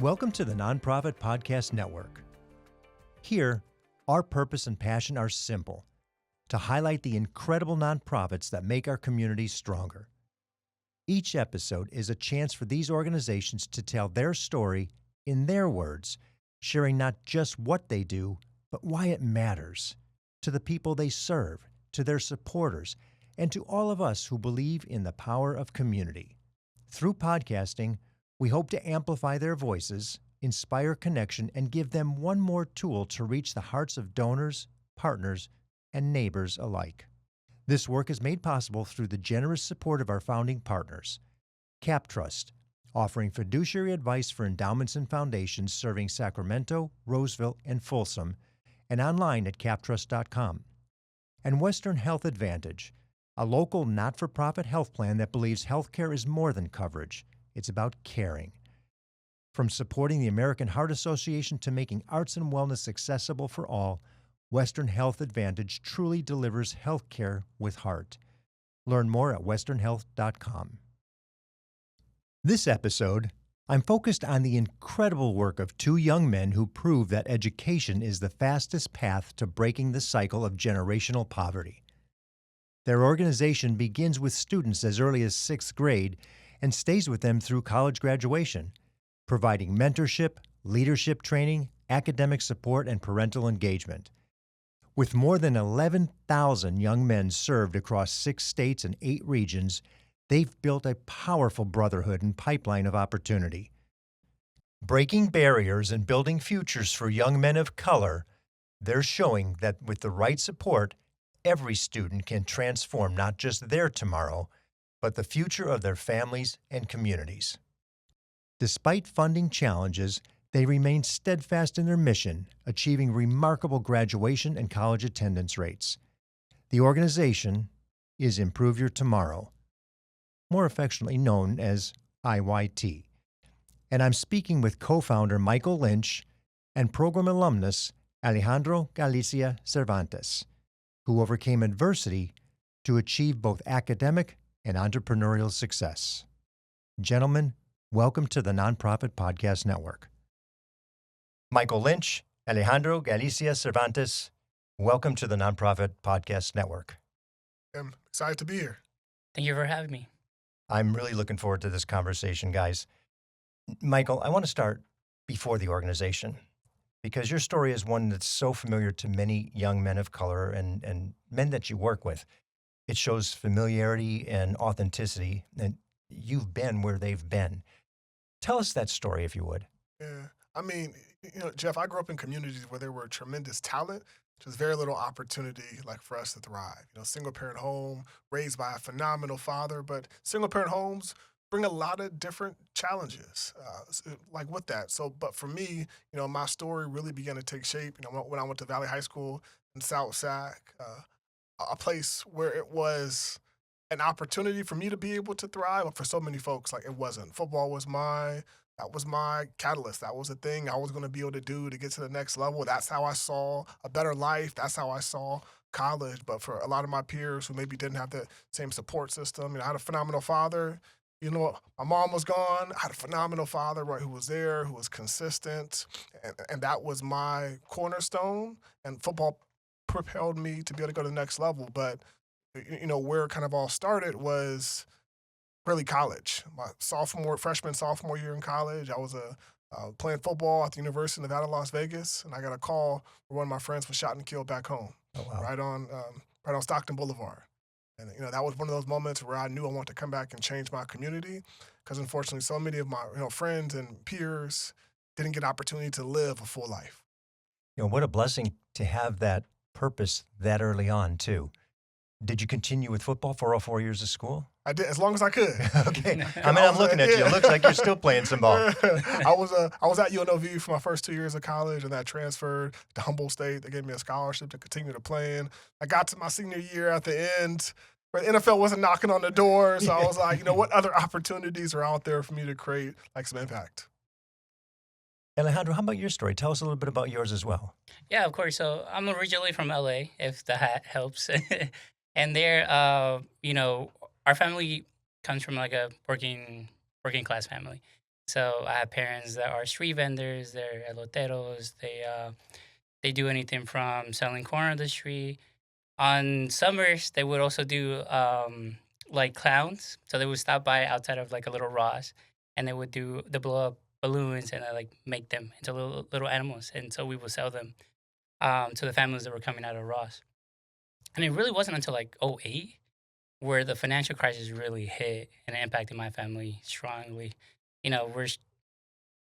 Welcome to the Nonprofit Podcast Network. Here, our purpose and passion are simple: to highlight the incredible nonprofits that make our communities stronger. Each episode is a chance for these organizations to tell their story in their words, sharing not just what they do, but why it matters to the people they serve, to their supporters, and to all of us who believe in the power of community. Through podcasting, we hope to amplify their voices, inspire connection, and give them one more tool to reach the hearts of donors, partners, and neighbors alike. This work is made possible through the generous support of our founding partners, CapTrust, offering fiduciary advice for endowments and foundations serving Sacramento, Roseville, and Folsom, and online at captrust.com. And Western Health Advantage, a local not-for-profit health plan that believes healthcare is more than coverage. It's about caring. From supporting the American Heart Association to making arts and wellness accessible for all, Western Health Advantage truly delivers healthcare with heart. Learn more at westernhealth.com. This episode, I'm focused on the incredible work of two young men who prove that education is the fastest path to breaking the cycle of generational poverty. Their organization begins with students as early as 6th grade and stays with them through college graduation, providing mentorship, leadership training, academic support, and parental engagement. With more than 11,000 young men served across 6 states and 8 regions, they've built a powerful brotherhood and pipeline of opportunity. Breaking barriers and building futures for young men of color, they're showing that with the right support, every student can transform not just their tomorrow, but the future of their families and communities. Despite funding challenges, they remain steadfast in their mission, achieving remarkable graduation and college attendance rates. The organization is Improve Your Tomorrow, more affectionately known as IYT. And I'm speaking with co-founder Michael Lynch and program alumnus Alejandro Galicia Cervantes, who overcame adversity to achieve both academic and entrepreneurial success. Gentlemen, welcome to the Nonprofit Podcast Network. Michael Lynch, Alejandro Galicia Cervantes, welcome to the Nonprofit Podcast Network. I'm excited to be here. Thank you for having me. I'm really looking forward to this conversation, guys. Michael, I want to start before the organization, because your story is one that's so familiar to many young men of color and men that you work with. It shows familiarity and authenticity, and you've been where they've been. Tell us that story, if you would. Yeah. I mean, Jeff, I grew up in communities where there were tremendous talent, just very little opportunity for us to thrive. Single parent home, raised by a phenomenal father, but single parent homes bring a lot of different challenges with that. But for me, my story really began to take shape, when I went to Valley High School in South Sac, a place where it was an opportunity for me to be able to thrive, but for so many folks, it wasn't. Football was that was my catalyst. That was the thing I was going to be able to do to get to the next level. That's how I saw a better life. That's how I saw college. But for a lot of my peers who maybe didn't have the same support system, I had a phenomenal father. My mom was gone. I had a phenomenal father, right, who was there, who was consistent, and that was my cornerstone. And football propelled me to be able to go to the next level. But where it kind of all started was really college. My freshman, sophomore year in college, I was playing football at the University of Nevada, Las Vegas, and I got a call where one of my friends was shot and killed back home, right on Stockton Boulevard. And that was one of those moments where I knew I wanted to come back and change my community, because unfortunately, so many of my friends and peers didn't get opportunity to live a full life. What a blessing to have that purpose that early on, too. Did you continue with football for all 4 years of school? I did, as long as I could. Okay. I'm looking at you. It looks like you're still playing some ball. I was at UNLV for my first 2 years of college, and I transferred to Humboldt State. They gave me a scholarship to continue to play in. I got to my senior year at the end, where the NFL wasn't knocking on the door, so I was like, what other opportunities are out there for me to create some impact? Alejandro, how about your story? Tell us a little bit about yours as well. Yeah, of course. So I'm originally from LA, if that helps. And there, our family comes from a working class family. So I have parents that are street vendors, they're eloteros, they do anything from selling corn on the street. On summers, they would also do like clowns. So they would stop by outside of like a little Ross, and they would do the blow up balloons and like make them into little animals, and so we would sell them to the families that were coming out of Ross. And it really wasn't until like '08 where the financial crisis really hit and it impacted my family strongly. You know,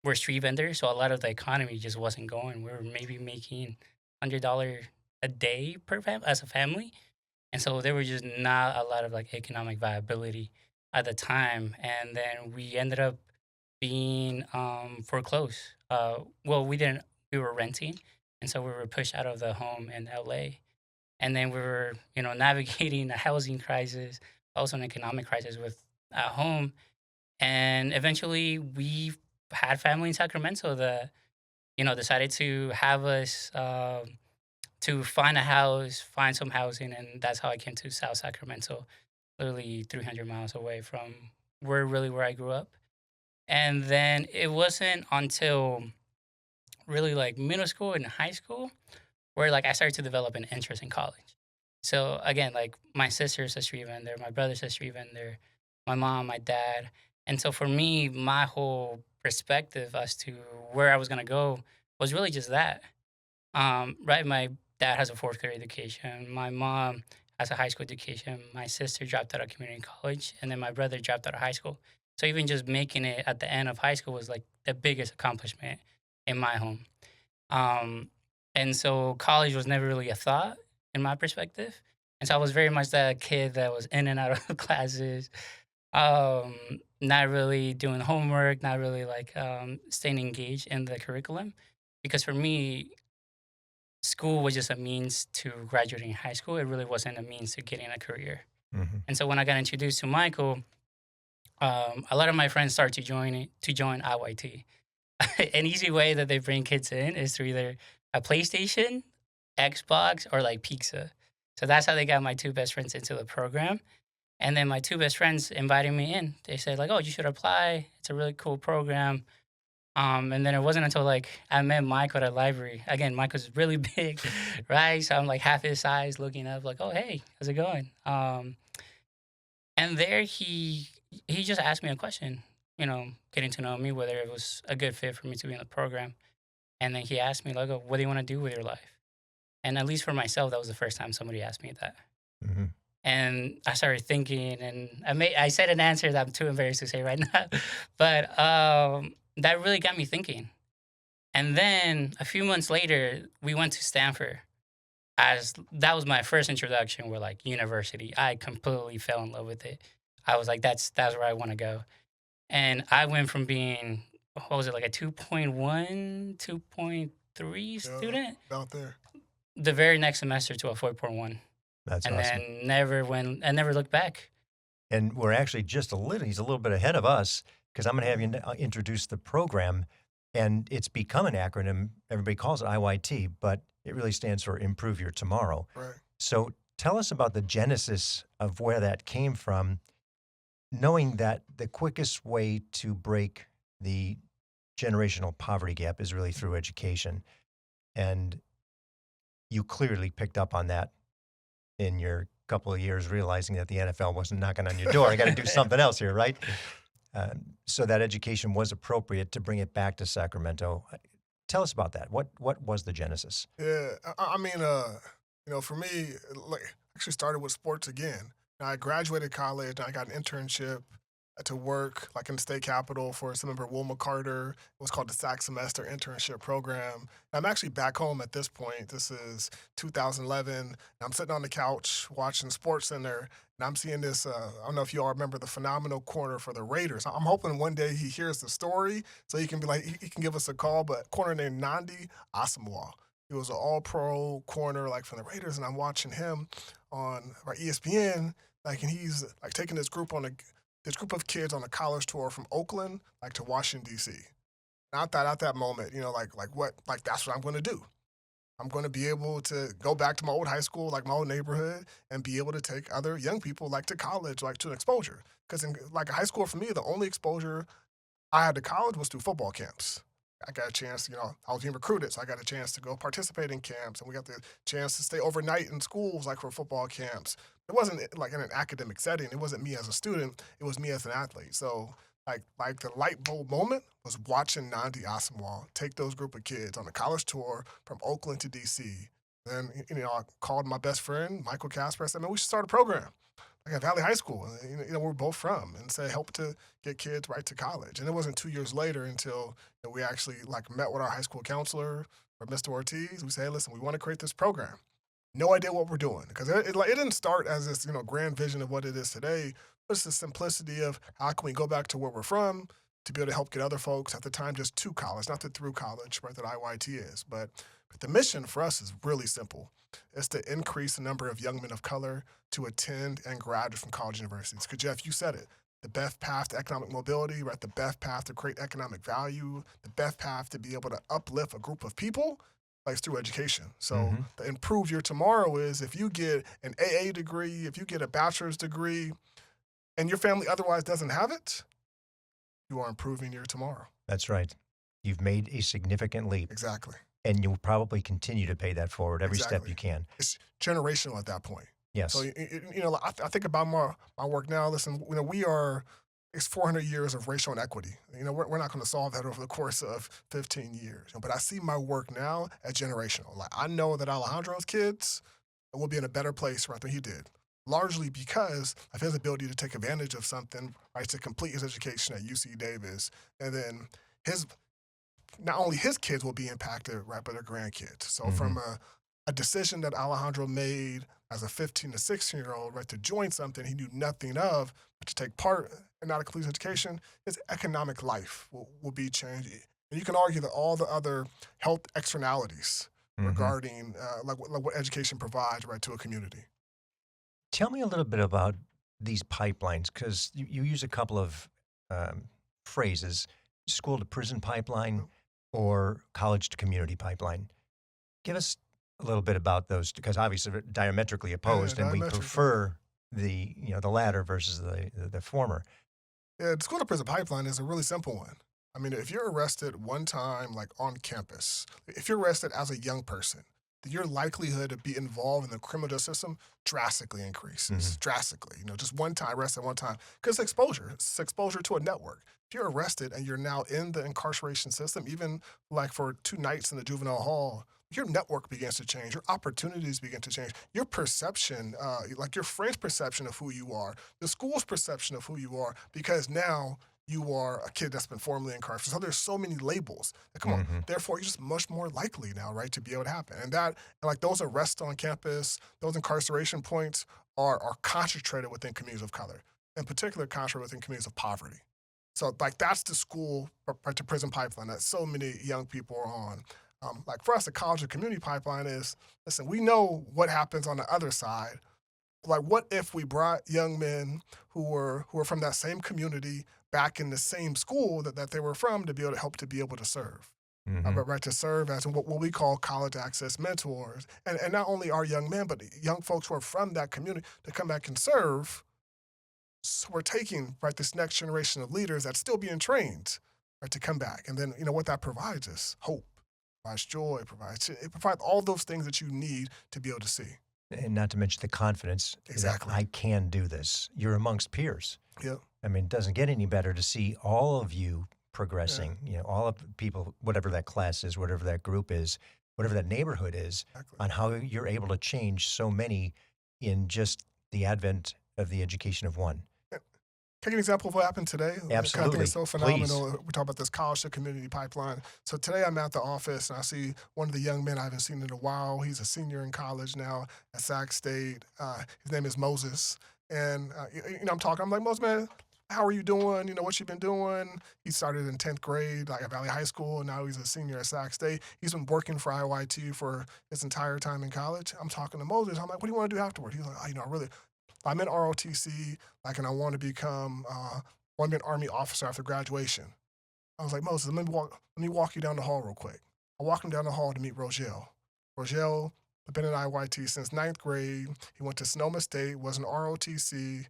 we're street vendors, so a lot of the economy just wasn't going. We were maybe making $100 a day per as a family, and so there was just not a lot of like economic viability at the time. And then we ended up being foreclosed. Well, we didn't. We were renting, and so we were pushed out of the home in LA. And then we were, navigating a housing crisis, also an economic crisis with at home. And eventually, we had family in Sacramento that decided to have us to find a house, find some housing, and that's how I came to South Sacramento, literally 300 miles away from where I grew up. And then it wasn't until really like middle school and high school where like I started to develop an interest in college. So again, like my sister's a street vendor, my brother's a street vendor, my mom, my dad. And so for me, my whole perspective as to where I was gonna go was really just that. Right, my dad has a fourth grade education. My mom has a high school education. My sister dropped out of community college, and then my brother dropped out of high school. So even just making it at the end of high school was like the biggest accomplishment in my home. Um, and so college was never really a thought in my perspective. And so I was very much that kid that was in and out of classes, um, not really doing homework, not really like staying engaged in the curriculum. Because for me, school was just a means to graduating high school. It really wasn't a means to getting a career. Hmm. And so when I got introduced to Michael, a lot of my friends started to join IYT. An easy way that they bring kids in is through either a PlayStation, Xbox, or like pizza. So that's how they got my two best friends into the program. And then my two best friends invited me in. They said like, "Oh, you should apply. It's a really cool program." And then it wasn't until like I met Michael at a library. Again, Michael's really big, right? So I'm like half his size, looking up, like, "Oh, hey, how's it going?" And there he just asked me a question, getting to know me, whether it was a good fit for me to be in the program. And then he asked me, like, "Oh, what do you want to do with your life?" And at least for myself, that was the first time somebody asked me that. Hmm. And I started thinking, and I said an answer that I'm too embarrassed to say right now, but that really got me thinking. And then a few months later, we went to Stanford. As that was my first introduction with like university. I completely fell in love with it. I was like, that's where I want to go. And I went from being, what was it, like a 2.1, 2.3 Yeah, student, out there. the very next semester to a 4.1. That's And awesome. then I never looked back. And we're actually he's a little bit ahead of us because I'm going to have you introduce the program. And it's become an acronym. Everybody calls it IYT, but it really stands for Improve Your Tomorrow. Right. So tell us about the genesis of where that came from, knowing that the quickest way to break the generational poverty gap is really through education. And you clearly picked up on that in your couple of years, realizing that the NFL wasn't knocking on your door. I got to do something else here, right? So that education was appropriate to bring it back to Sacramento. Tell us about that. What was the genesis? Yeah, I mean, for me, like, actually started with sports again. I graduated college, and I got an internship to work like in the state capitol for some member Wilma Carter. It was called the Sac Semester Internship Program. I'm actually back home at this point. This is 2011. I'm sitting on the couch watching Sports Center, and I'm seeing this. I don't know if you all remember the phenomenal corner for the Raiders. I'm hoping one day he hears the story so he can be like, he can give us a call. But corner named Nandi Asamoah. He was an all-pro corner like from the Raiders, and I'm watching him on ESPN, like, and he's like taking this group of kids on a college tour from Oakland, like, to Washington, D.C. And I thought at that moment, that's what I'm going to do. I'm going to be able to go back to my old high school, like my old neighborhood, and be able to take other young people, like, to college, like, to an exposure. Because in, like, high school for me, the only exposure I had to college was through football camps. I got a chance, I was being recruited, so I got a chance to go participate in camps, and we got the chance to stay overnight in schools, like for football camps. It wasn't like in an academic setting. It wasn't me as a student. It was me as an athlete. So, like the light bulb moment was watching Nandi Asamoah take those group of kids on a college tour from Oakland to DC. Then, I called my best friend, Michael Casper. I said, man, we should start a program like at Valley High School, we're both from, and say help to get kids right to college. And it wasn't 2 years later until we actually like met with our high school counselor, or Mr. Ortiz. We say, hey, listen, we want to create this program. No idea what we're doing, because it didn't start as this grand vision of what it is today. But it's the simplicity of how can we go back to where we're from to be able to help get other folks at the time just to college, not the through college, right? That IYT is, but the mission for us is really simple. It's to increase the number of young men of color to attend and graduate from college universities. Because, Jeff, you said it. The best path to economic mobility, right? The best path to create economic value, the best path to be able to uplift a group of people, like through education. So the improve your tomorrow is if you get an AA degree, if you get a bachelor's degree, and your family otherwise doesn't have it, you are improving your tomorrow. That's right. You've made a significant leap. Exactly. And you'll probably continue to pay that forward every step you can. It's generational at that point. Yes. So, I think about my work now. Listen, it's 400 years of racial inequity. We're not going to solve that over the course of 15 years. But I see my work now as generational. Like, I know that Alejandro's kids will be in a better place right than he did, largely because of his ability to take advantage of something, right, to complete his education at UC Davis. And then not only his kids will be impacted, right, but their grandkids. So from a decision that Alejandro made as a 15 to 16-year-old, right, to join something he knew nothing of, but to take part in not a complete education, his economic life will be changed. And you can argue that all the other health externalities regarding like what education provides, right, to a community. Tell me a little bit about these pipelines, because you use a couple of phrases, school to prison pipeline or college to community pipeline. Give us a little bit about those, because obviously they're diametrically opposed, and we prefer the latter versus the former. Yeah, the school to prison pipeline is a really simple one. I mean, if you're arrested one time, like on campus, if you're arrested as a young person, your likelihood to be involved in the criminal justice system drastically increases. Drastically. Just one time, arrested one time. Because it's exposure to a network. If you're arrested and you're now in the incarceration system, even like for 2 nights in the juvenile hall, your network begins to change. Your opportunities begin to change. Your perception, like your friend's perception of who you are, the school's perception of who you are, because now you are a kid that's been formerly incarcerated. So there's so many labels that come on. Therefore, you're just much more likely now, right, to be able to happen. And like those arrests on campus, those incarceration points are concentrated within communities of color, in particular concentrated within communities of poverty. So like that's the school to prison pipeline that so many young people are on. Like for us, the college and community pipeline is, listen, we know what happens on the other side. Like, what if we brought young men who were from that same community back in the same school that they were from to be able to help to be able to serve, right, to serve as what we call college access mentors. And not only our young men, but young folks who are from that community to come back and serve. So we're taking, right, this next generation of leaders that's still being trained, right, to come back. And then, what that provides is hope, provides joy, it provides all those things that you need to be able to see. And not to mention the confidence that I can do this. You're amongst peers. Yep. I mean, it doesn't get any better to see all of you progressing, all of the people, whatever that class is, whatever that group is, whatever that neighborhood is, on how you're able to change so many in just the advent of the education of one. Take an example of what happened today. Absolutely. I think it's so phenomenal. Please. We talk about this college to community pipeline. So today I'm at the office and I see one of the young men I haven't seen in a while. He's a senior in college now at Sac State. His name is Moses. And, I'm talking. I'm like, Moses, man, how are you doing? What you been doing? He started in 10th grade, like at Valley High School, and now he's a senior at Sac State. He's been working for IYT for his entire time in college. I'm talking to Moses. I'm like, what do you want to do afterward? He's like, I'm in ROTC, and I want to become want to be an Army officer after graduation. I was like, Moses, let me walk you down the hall real quick. I walked him down the hall to meet Rogel. Rogel had been in IYT since 9th grade. He went to Sonoma State, was an ROTC,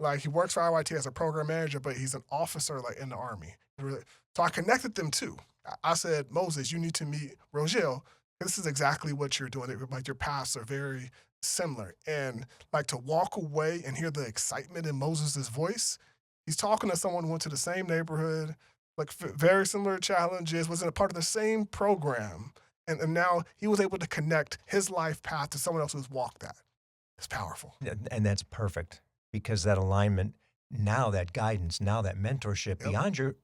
Like he works for IYT as a program manager, but he's an officer like in the army. So I connected them too. I said, Moses, you need to meet Rogel. This is exactly what you're doing. Like your paths are very similar. And like to walk away and hear the excitement in Moses's voice. He's talking to someone who went to the same neighborhood, like very similar challenges, was in a part of the same program. And now he was able to connect his life path to someone else who's walked that. It's powerful. And that's perfect because that alignment, now that guidance, now that mentorship, Yep. beyond your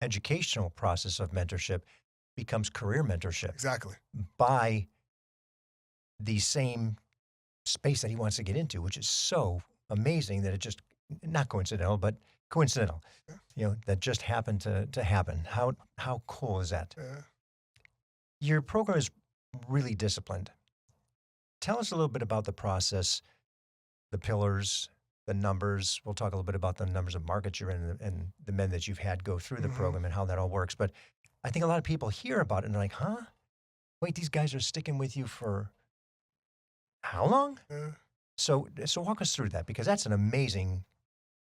educational process of mentorship, becomes career mentorship Exactly. by the same space that he wants to get into, which is so amazing that it just, not coincidental, but coincidental, Yeah. that just happened to happen. How cool is that? Yeah. Your program is really disciplined. Tell us a little bit about the process, the pillars, the numbers. We'll talk a little bit about the numbers of markets you're in and the men that you've had go through the program and how that all works. But I think a lot of people hear about it and they're like, huh? Wait, these guys are sticking with you for how long? Yeah. So walk us through that because that's an amazing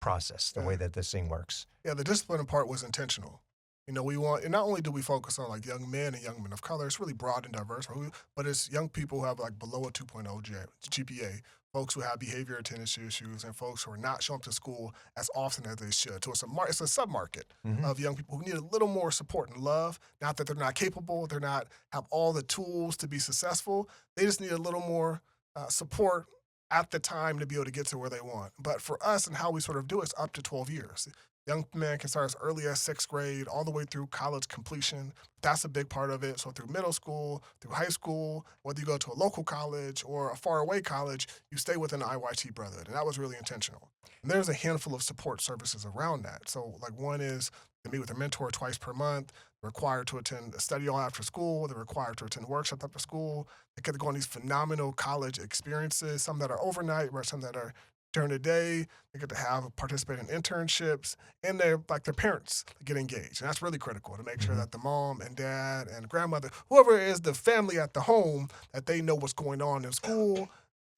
process, the way that this thing works. Yeah, the discipline part was intentional. We want, and not only do we focus on like young men and young men of color, it's really broad and diverse, but it's young people who have like below a 2.0 GPA, folks who have behavior tendency issues, and folks who are not showing up to school as often as they should. So it's a sub-market of young people who need a little more support and love. Not that they're not capable, they're not have all the tools to be successful. They just need a little more support at the time to be able to get to where they want. But for us and how we sort of do it, it's up to 12 years. Young men can start as early as sixth grade, all the way through college completion. That's a big part of it. So through middle school, through high school, whether you go to a local college or a faraway college, you stay within the IYT brotherhood. And that was really intentional. And there's a handful of support services around that. So like one is to meet with a mentor twice per month. They're required to attend a study hall after school. They're required to attend workshops after school. They get to go on these phenomenal college experiences, some that are overnight, or some that are during the day. They get to participate in internships, and their parents get engaged. And that's really critical to make sure that the mom and dad and grandmother, whoever is the family at the home, that they know what's going on in school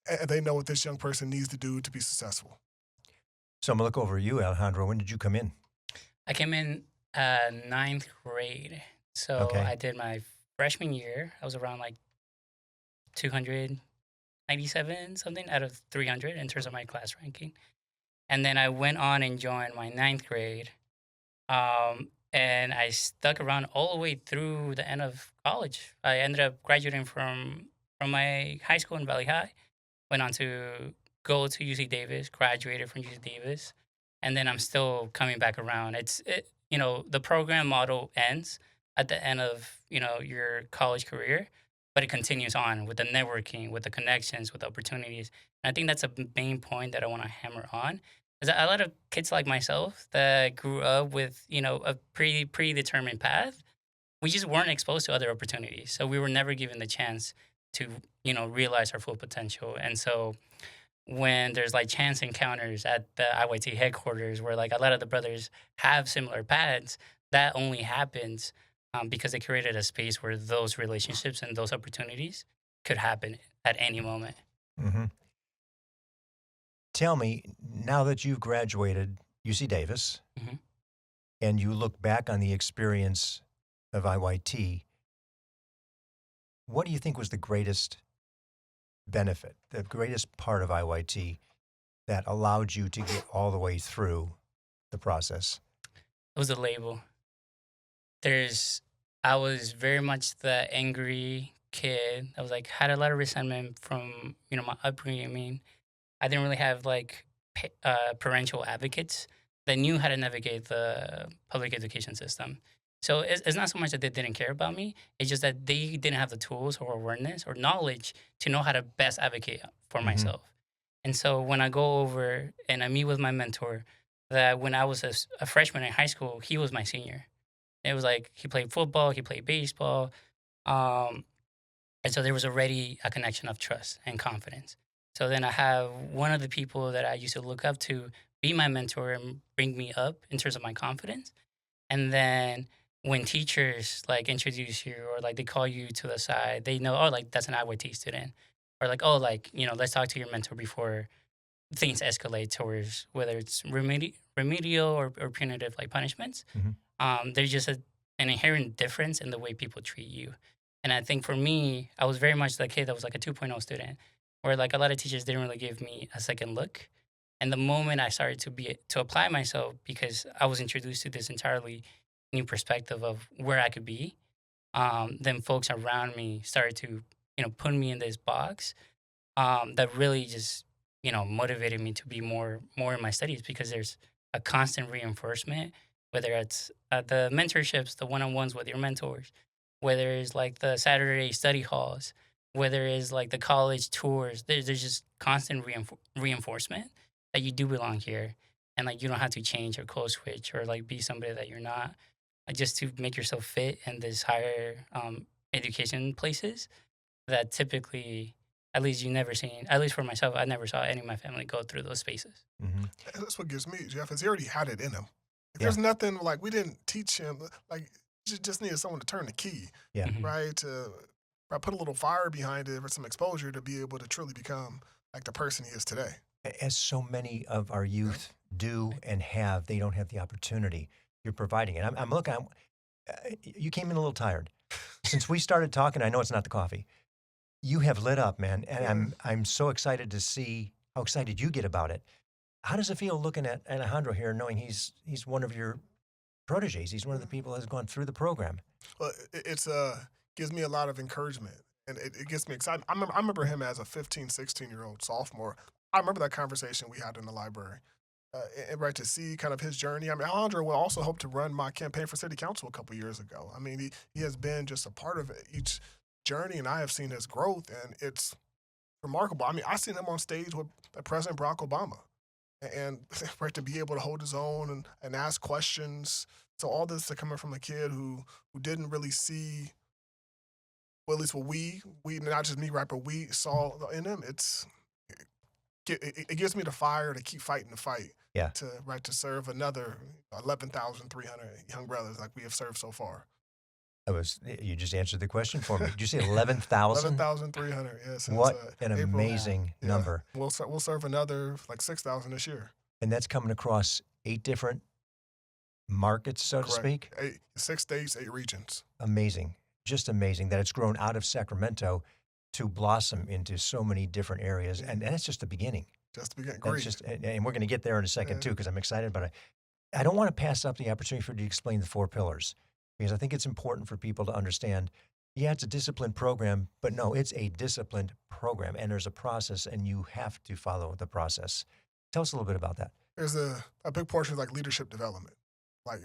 and they know what this young person needs to do to be successful. So I'm going to look over you, Alejandro. When did you come in? I came in ninth grade. So Okay. I did my freshman year. I was around like 297 something out of 300 in terms of my class ranking. And then I went on and joined my ninth grade. And I stuck around all the way through the end of college. I ended up graduating from my high school in Valley High, went on to go to UC Davis, graduated from UC Davis, and then I'm still coming back around. The program model ends at the end of, your college career, but it continues on with the networking, with the connections, with the opportunities. And I think that's a main point that I want to hammer on. Is that a lot of kids like myself that grew up with, a predetermined path, we just weren't exposed to other opportunities. So we were never given the chance to, realize our full potential. And so when there's like chance encounters at the IYT headquarters where like a lot of the brothers have similar paths, that only happens because they created a space where those relationships and those opportunities could happen at any moment. Mm-hmm. Tell me, now that you've graduated UC Davis and you look back on the experience of IYT, what do you think was the greatest benefit, the greatest part of IYT that allowed you to get all the way through the process? It was a label. I was very much the angry kid. I was like, had a lot of resentment from, my upbringing. I didn't really have like parental advocates that knew how to navigate the public education system. So it's not so much that they didn't care about me. It's just that they didn't have the tools or awareness or knowledge to know how to best advocate for myself. And so when I go over and I meet with my mentor, that when I was a freshman in high school, he was my senior. It was like he played football, he played baseball. And so there was already a connection of trust and confidence. So then I have one of the people that I used to look up to be my mentor and bring me up in terms of my confidence. And then when teachers like introduce you or like they call you to the side, they know, oh, like that's an IYT student. Or like, oh, like, let's talk to your mentor before things escalate towards whether it's remedial or punitive like punishments. There's just an inherent difference in the way people treat you. And I think for me, I was very much the kid that was like a 2.0 student, where like a lot of teachers didn't really give me a second look. And the moment I started to apply myself, because I was introduced to this entirely new perspective of where I could be, then folks around me started to, put me in this box that really just, motivated me to be more in my studies, because there's a constant reinforcement, whether it's the mentorships, the one-on-ones with your mentors, whether it's like the Saturday study halls, whether it's like the college tours. There's just constant reinforcement that you do belong here, and like you don't have to change or code switch or like be somebody that you're not, just to make yourself fit in this higher education places that typically, at least you never seen, at least for myself, I never saw any of my family go through those spaces. And that's what gives me, Jeff, is he already had it in him. Yeah. There's nothing like we didn't teach him. Like just needed someone to turn the key, Yeah. right? To put a little fire behind it or some exposure to be able to truly become like the person he is today. As so many of our youth do and have, they don't have the opportunity. You're providing it. I'm looking. You came in a little tired. Since we started talking, I know it's not the coffee. You have lit up, man, and I'm so excited to see how excited you get about it. How does it feel looking at Alejandro here, knowing he's one of your proteges? He's one of the people that has gone through the program. Well, it's gives me a lot of encouragement, and it gets me excited. I remember him as a 15, 16-year-old sophomore. I remember that conversation we had in the library. And right, to see kind of his journey. I mean, Alejandro will also help to run my campaign for city council a couple years ago. I mean, he has been just a part of each journey, and I have seen his growth, and it's remarkable. I mean, I seen him on stage with President Barack Obama, and right, to be able to hold his own and ask questions. So all this coming from a kid who didn't really see, well, at least what we not just me, right, but we saw in him. It gives me the fire to keep fighting the fight. Yeah. To serve another 11,300 young brothers like we have served so far. You just answered the question for me. Did you say 11,000? 11,300. Yes. What an amazing number. We'll serve another like 6,000 this year. And that's coming across 8 different markets, so to speak. 6 states, 8 regions. Amazing. Just amazing that it's grown out of Sacramento to blossom into so many different areas. And that's just the beginning. Just the beginning. Great. And we're going to get there in a second too, because I'm excited about it. I don't want to pass up the opportunity for you to explain the 4 pillars, because I think it's important for people to understand, yeah, it's a disciplined program, but no, it's a disciplined program, and there's a process, and you have to follow the process. Tell us a little bit about that. There's a big portion of like leadership development. Like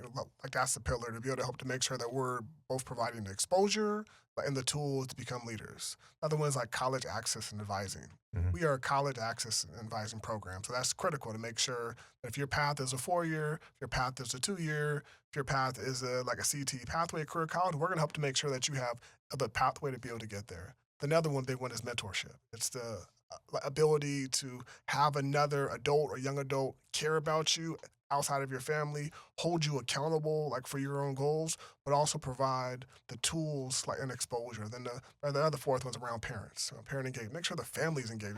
that's the pillar, to be able to help to make sure that we're both providing the exposure and the tools to become leaders. Another one is like college access and advising. We are a college access and advising program. So that's critical to make sure that if your path is a 4-year, if your path is a 2-year, if your path is like a CT pathway, a career college, we're going to help to make sure that you have the pathway to be able to get there. Another big one is mentorship. It's the ability to have another adult or young adult care about you outside of your family, hold you accountable like for your own goals, but also provide the tools like an exposure. Then the other 4th one's around parents, parent engagement. Make sure the family's engaged.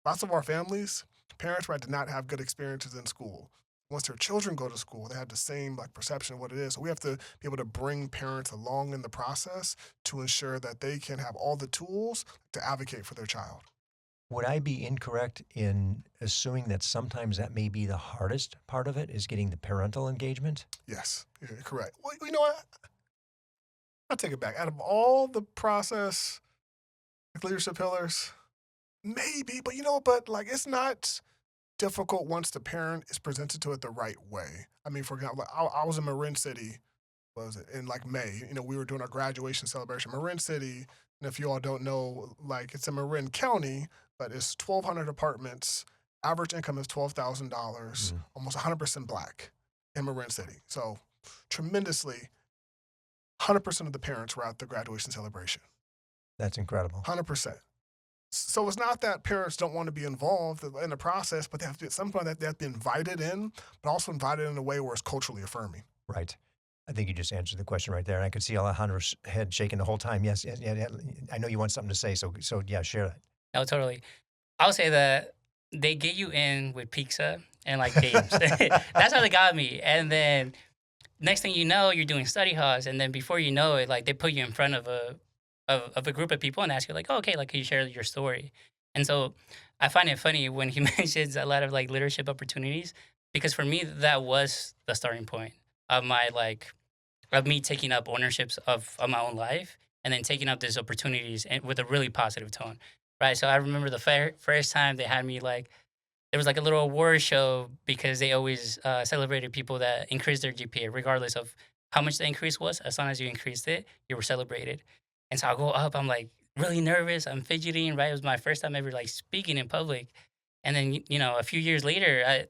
Lots of our families, parents did not have good experiences in school. Once their children go to school, they have the same perception of what it is. So we have to be able to bring parents along in the process to ensure that they can have all the tools to advocate for their child. Would I be incorrect in assuming that sometimes that may be the hardest part of it, is getting the parental engagement? Yes, you're correct. Well, you know what? I'll take it back. Out of all the process leadership pillars, maybe, but it's not difficult once the parent is presented to it the right way. I mean, for example, I was in Marin City, in May. We were doing our graduation celebration. Marin City, and if you all don't know, it's in Marin County, but it's 1,200 apartments. Average income is $12,000, almost 100% Black in Marin City. So tremendously, 100% of the parents were at the graduation celebration. That's incredible. 100%. So it's not that parents don't want to be involved in the process, but they have to, at some point, they have to be invited in, but also invited in a way where it's culturally affirming. Right. I think you just answered the question right there. And I could see Alejandro's head shaking the whole time. Yes. I know you want something to say. So yeah, share that. No, totally. I would say that they get you in with pizza and like games. That's how they got me. And then next thing you know, you're doing study halls, and then before you know it, like they put you in front of a group of people and ask you like, oh, okay, like can you share your story? And so I find it funny when he mentions a lot of like leadership opportunities, because for me that was the starting point of my like of me taking up ownerships of my own life, and then taking up these opportunities and with a really positive tone, right? So I remember the first time they had me like there was like a little award show because they always celebrated people that increased their GPA, regardless of how much the increase was. As long as you increased it, you were celebrated. And so I go up, I'm like really nervous, I'm fidgeting, right? It was my first time ever like speaking in public. And then, a few years later,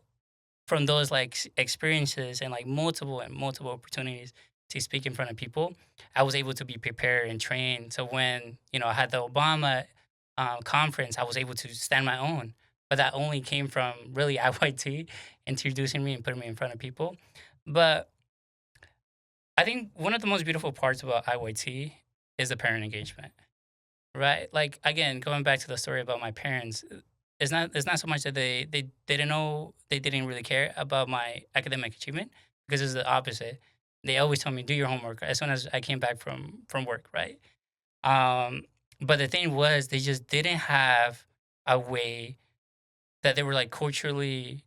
from those like experiences and like multiple and multiple opportunities to speak in front of people, I was able to be prepared and trained. So when, I had the Obama conference, I was able to stand my own. But that only came from really IYT introducing me and putting me in front of people. But I think one of the most beautiful parts about IYT is the parent engagement, right? Like again, going back to the story about my parents, it's not so much that they didn't know, they didn't really care about my academic achievement, because it's the opposite. They always told me do your homework as soon as I came back from work, right? Um, but the thing was, they just didn't have a way that they were like culturally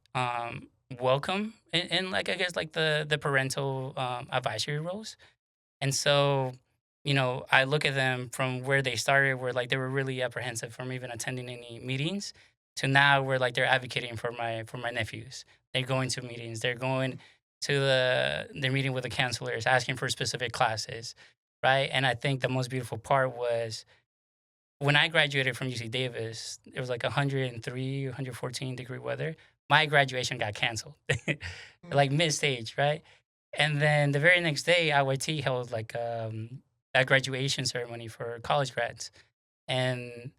welcome in like I guess like the parental advisory roles. And so, I look at them from where they started, where like they were really apprehensive from even attending any meetings, to now where like they're advocating for my nephews. They're going to meetings. They're going to they're meeting with the counselors, asking for specific classes, right? And I think the most beautiful part was when I graduated from UC Davis. It was like 103, 114-degree weather. My graduation got canceled, like mid stage, right? And then the very next day, IYT held like a graduation ceremony for college grads, and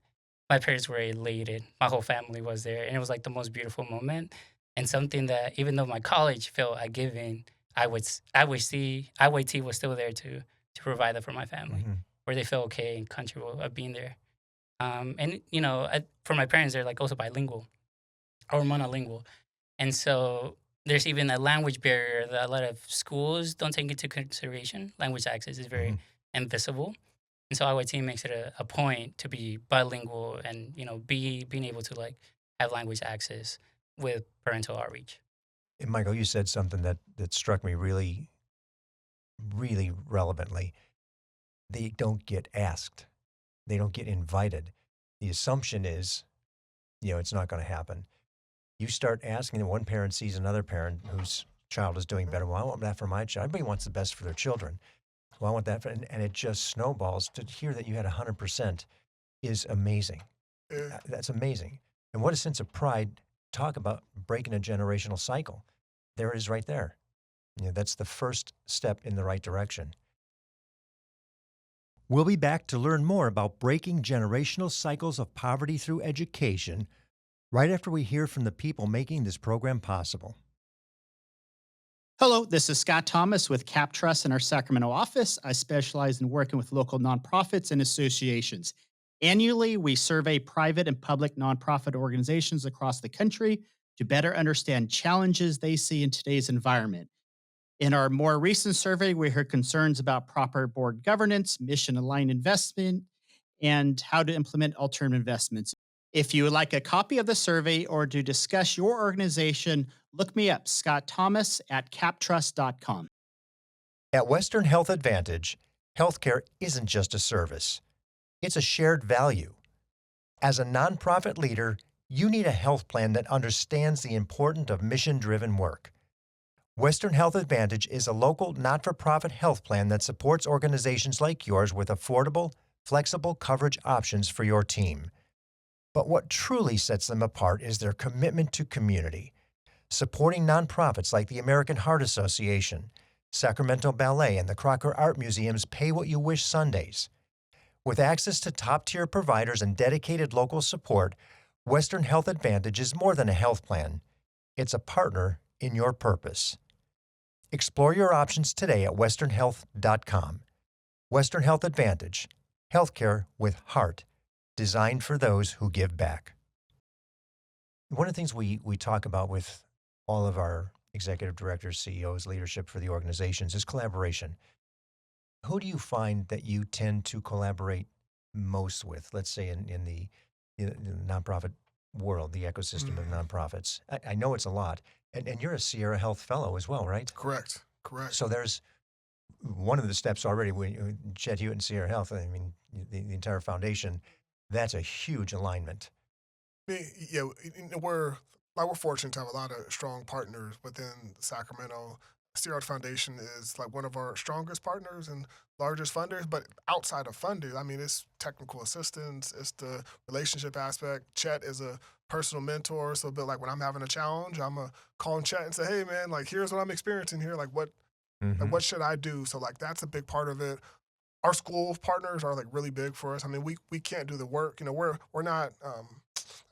my parents were elated. My whole family was there, and it was like the most beautiful moment, and something that even though my college felt a giving, I would see IYT was still there to provide that for my family, Mhm. where they felt okay and comfortable of being there. And for my parents, they're like also bilingual or monolingual, and so there's even a language barrier that a lot of schools don't take into consideration. Language access is very Mhm. invisible. And so our team makes it a point to be bilingual and, being able to like have language access with parental outreach. And Michael, you said something that struck me really, really relevantly. They don't get asked. They don't get invited. The assumption is, it's not going to happen. You start asking, and one parent sees another parent whose child is doing better. Well, I want that for my child. Everybody wants the best for their children. Well, I want that, and it just snowballs. To hear that you had 100% is amazing. Yeah. That's amazing. And what a sense of pride. Talk about breaking a generational cycle. There it is right there. That's the first step in the right direction. We'll be back to learn more about breaking generational cycles of poverty through education right after we hear from the people making this program possible. Hello, this is Scott Thomas with Cap Trust in our Sacramento office. I specialize in working with local nonprofits and associations. Annually, we survey private and public nonprofit organizations across the country to better understand challenges they see in today's environment. In our more recent survey, we heard concerns about proper board governance, mission aligned investment, and how to implement alternative investments. If you would like a copy of the survey or to discuss your organization, look me up, Scott Thomas at captrust.com. At Western Health Advantage, healthcare isn't just a service, it's a shared value. As a nonprofit leader, you need a health plan that understands the importance of mission-driven work. Western Health Advantage is a local, not-for-profit health plan that supports organizations like yours with affordable, flexible coverage options for your team. But what truly sets them apart is their commitment to community, supporting nonprofits like the American Heart Association, Sacramento Ballet, and the Crocker Art Museum's Pay What You Wish Sundays. With access to top-tier providers and dedicated local support, Western Health Advantage is more than a health plan. It's a partner in your purpose. Explore your options today at westernhealth.com. Western Health Advantage, healthcare with heart, designed for those who give back. One of the things we talk about with all of our executive directors, CEOs, leadership for the organizations is collaboration. Who do you find that you tend to collaborate most with? Let's say in the nonprofit world, the ecosystem of nonprofits. I know it's a lot, and you're a Sierra Health Fellow as well, right? Correct. Correct. So there's one of the steps already when Chet Hewitt and Sierra Health. I mean, the entire foundation. That's a huge alignment. Yeah, we're fortunate to have a lot of strong partners within Sacramento. Sierra Foundation is like one of our strongest partners and largest funders. But outside of funding, I mean, it's technical assistance, it's the relationship aspect. Chet is a personal mentor, so a bit like when I'm having a challenge, I'm gonna call him Chet and say, "Hey, man, like here's what I'm experiencing here. What should I do?" So like that's a big part of it. Our school partners are like really big for us. I mean, we can't do the work. We're not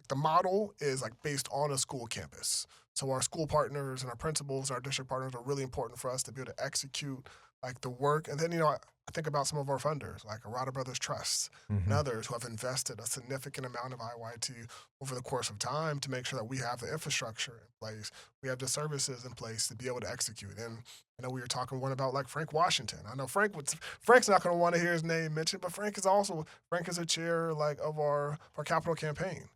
the model is like based on a school campus. So our school partners and our principals and our district partners are really important for us to be able to execute like the work. And then, I think about some of our funders, like Arada Brothers Trust and others who have invested a significant amount of IYT over the course of time to make sure that we have the infrastructure in place, we have the services in place to be able to execute. And I know we were talking one about like Frank Washington. I know Frank's not going to want to hear his name mentioned, but Frank is a chair like of our capital campaign.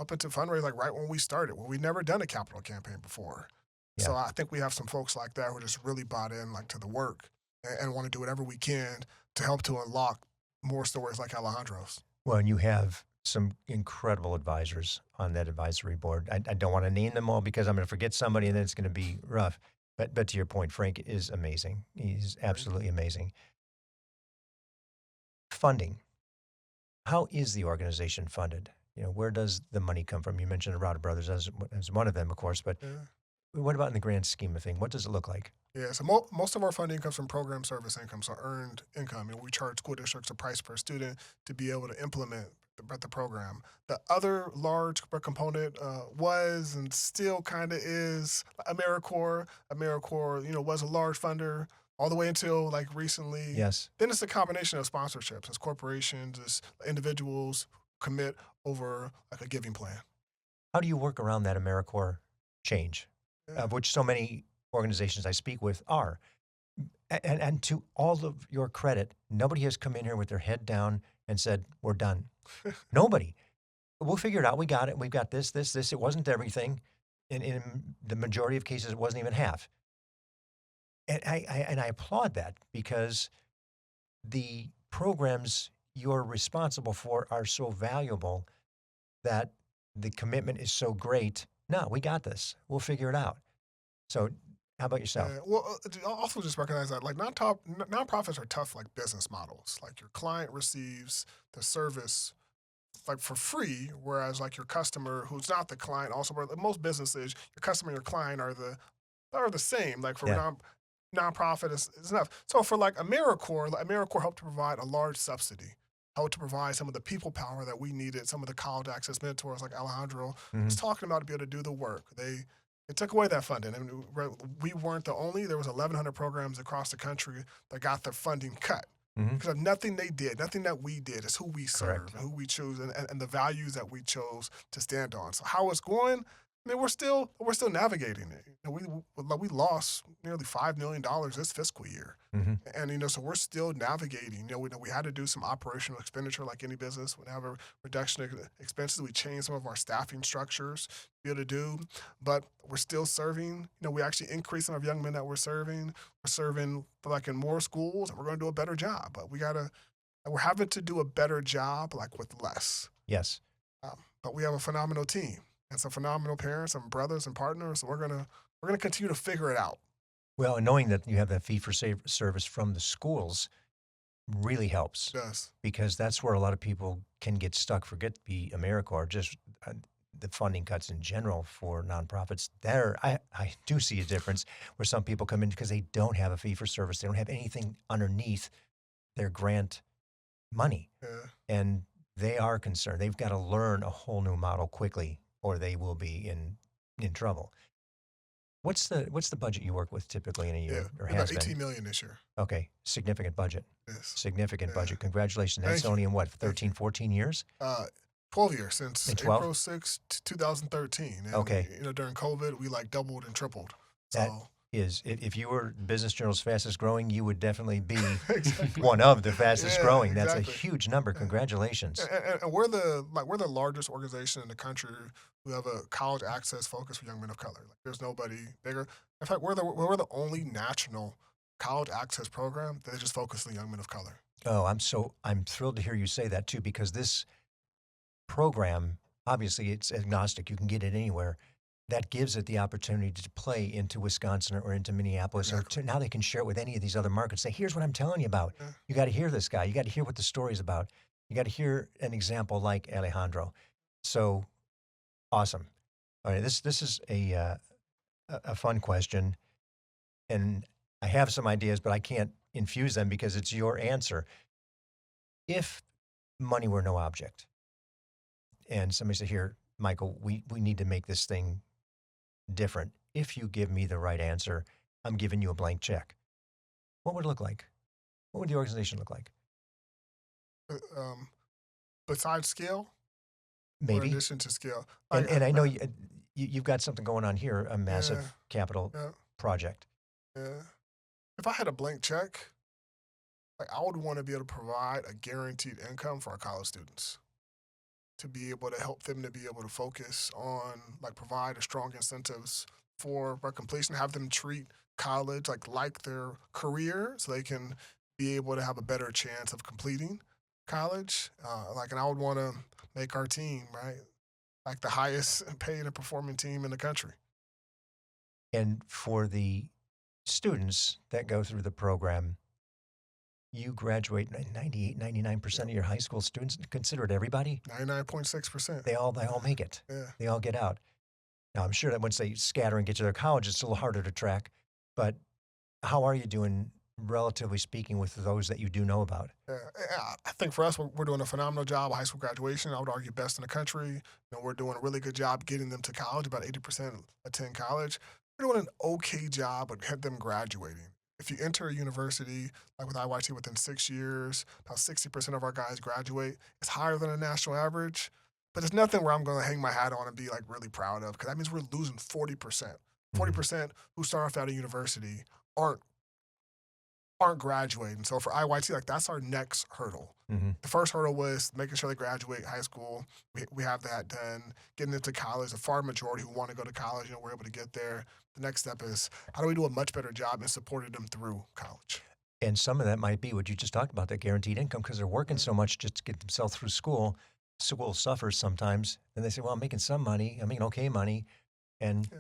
Up into fundraise like right when we started, when we'd never done a capital campaign before. Yeah. So I think we have some folks like that who are just really bought in like to the work and want to do whatever we can to help to unlock more stories like Alejandro's. Well, and you have some incredible advisors on that advisory board. I don't want to name them all because I'm going to forget somebody and then it's going to be rough. But to your point, Frank is amazing. He's absolutely amazing. Funding. How is the organization funded? Where does the money come from? You mentioned Arada Brothers as one of them, of course, but what about in the grand scheme of things? What does it look like? Yeah, so most of our funding comes from program service income, so earned income. And we charge school districts a price per student to be able to implement the program. The other large component was and still kind of is AmeriCorps. AmeriCorps, was a large funder all the way until like recently. Yes. Then it's a combination of sponsorships. It's corporations, it's individuals commit over like a giving plan. How do you work around that AmeriCorps change, of which so many organizations I speak with are? And to all of your credit, nobody has come in here with their head down and said, we're done. Nobody. We'll figure it out. We got it. We've got this. It wasn't everything. In the majority of cases, it wasn't even half. And I applaud that because the programs you're responsible for are so valuable that the commitment is so great. No, we got this. We'll figure it out. So how about yourself? Well, I'll also just recognize that like nonprofits are tough like business models. Like your client receives the service like for free, whereas like your customer who's not the client also, most businesses, your customer and your client are the same. Like for nonprofit is enough. So for like AmeriCorps helped to provide a large subsidy, helped to provide some of the people power that we needed, some of the college access mentors like Alejandro was talking about to be able to do the work. They took away that funding. I mean, we weren't the only. There was 1,100 programs across the country that got their funding cut because of nothing they did, nothing that we did. It's who we serve, and who we choose, and the values that we chose to stand on. So how it's going, I mean, we're still navigating it. We lost nearly $5 million this fiscal year, and so we're still navigating. We had to do some operational expenditure like any business. We have a reduction of expenses. We changed some of our staffing structures to be able to do, but we're still serving. We actually increased some of young men that we're serving. We're serving like in more schools, and we're going to do a better job. But we're having to do a better job like with less. Yes, but we have a phenomenal team. And some phenomenal parents and brothers and partners. So we're gonna continue to figure it out. Well, and knowing that you have that fee for service from the schools really helps. It does. Because that's where a lot of people can get stuck. Forget the AmeriCorps, just the funding cuts in general for nonprofits. There, I do see a difference where some people come in because they don't have a fee for service. They don't have anything underneath their grant money, and they are concerned. They've got to learn a whole new model quickly, or they will be in trouble. What's the budget you work with typically in a year, or has about $18 been? million this year. Okay, significant budget. Yes. Significant budget. Congratulations. That's only in what, 13, 14 years? 12 years since In 12? April 6th, 2013. And, Okay. during COVID, we like doubled and tripled. That So, is, if you were Business Journal's fastest growing, you would definitely be exactly. one of the fastest Yeah, growing. That's a exactly. huge number. Yeah. Congratulations. And we're the largest organization in the country who have a college access focus for young men of color. Like, there's nobody bigger. In fact, we're the only national college access program that just focuses on young men of color. Oh, I'm thrilled to hear you say that too, because this program, obviously it's agnostic. You can get it anywhere. That gives it the opportunity to play into Wisconsin or into Minneapolis, Exactly. or now they can share it with any of these other markets. Say, here's what I'm telling you about. Yeah. You got to hear this guy. You got to hear what the story's about. You got to hear an example like Alejandro. So awesome. All right, this is a fun question, and I have some ideas, but I can't infuse them because it's your answer. If money were no object, and somebody said, "Here, Michael, we need to make this thing different. If you give me the right answer, I'm giving you a blank check." What would it look like? What would the organization look like? Besides scale, or in Maybe. addition to scale, And I know you've got something going on here, a massive Yeah. capital yeah, project. yeah. If I had a blank check, like I would want to be able to provide a guaranteed income for our college students, to be able to help them to be able to focus on, like, provide a strong incentives for completion, have them treat college like their career, so they can be able to have a better chance of completing college. And I would want to make our team, right, like the highest paid and performing team in the country. And for the students that go through the program, you graduate 98, 99% of your high school students. Consider it everybody. 99.6%. They all make it. Yeah. They all get out. Now, I'm sure that once they scatter and get to their college, it's a little harder to track. But how are you doing, relatively speaking, with those that you do know about? Yeah, I think for us, we're doing a phenomenal job of high school graduation. I would argue best in the country. We're doing a really good job getting them to college. About 80% attend college. We're doing an okay job of them graduating. If you enter a university, like with IYT, within 6 years, about 60% of our guys graduate. It's higher than the national average, but it's nothing where I'm going to hang my hat on and be like really proud of, because that means we're losing 40%. 40% who start off out of university aren't graduating. So for IYT, like, that's our next hurdle. Mm-hmm. The first hurdle was making sure they graduate high school. We have that done. Getting into college, the far majority who want to go to college, we're able to get there. The next step is, how do we do a much better job in supporting them through college? And some of that might be what you just talked about, that guaranteed income, because they're working so much just to get themselves through school. School suffers sometimes. And they say, well, I'm making some money. I'm making okay money. And Yeah.